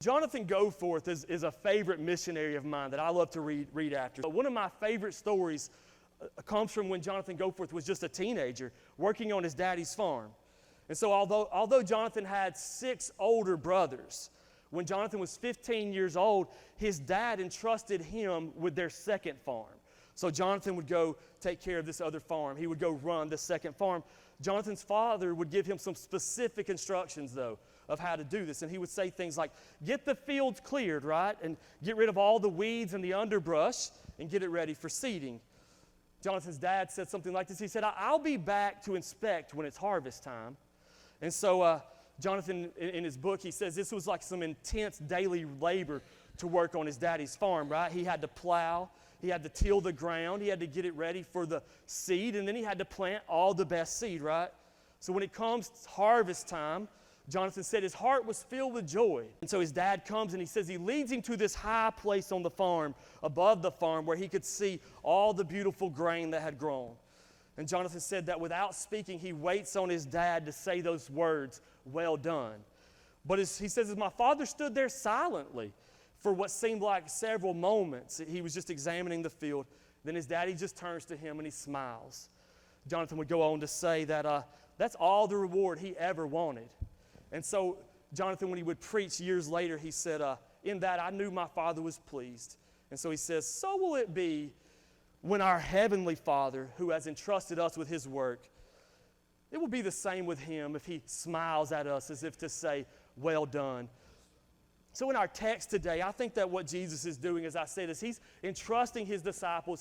Jonathan Goforth is a favorite missionary of mine that I love to read after. But one of my favorite stories comes from when Jonathan Goforth was just a teenager working on his daddy's farm. And so although Jonathan had 6 older brothers, when Jonathan was 15 years old, his dad entrusted him with their second farm. So Jonathan would go take care of this other farm. He would go run the second farm. Jonathan's father would give him some specific instructions, though, of how to do this. And he would say things like, get the fields cleared, right? And get rid of all the weeds and the underbrush and get it ready for seeding. Jonathan's dad said something like this. He said, I'll be back to inspect when it's harvest time. And so Jonathan, in his book, he says this was like some intense daily labor to work on his daddy's farm, right? He had to plow. He had to till the ground. He had to get it ready for the seed. And then he had to plant all the best seed, right? So when it comes harvest time, Jonathan said his heart was filled with joy. And so his dad comes and he says he leads him to this high place on the farm, above the farm, where he could see all the beautiful grain that had grown. And Jonathan said that without speaking, he waits on his dad to say those words, well done. But he says, as my father stood there silently for what seemed like several moments, he was just examining the field. Then his daddy just turns to him and he smiles. Jonathan would go on to say that that's all the reward he ever wanted. And so Jonathan, when he would preach years later, he said, in that I knew my Father was pleased. And so he says, so will it be when our Heavenly Father, who has entrusted us with His work, it will be the same with Him if He smiles at us as if to say, well done. So in our text today, I think that what Jesus is doing, as I said, is He's entrusting His disciples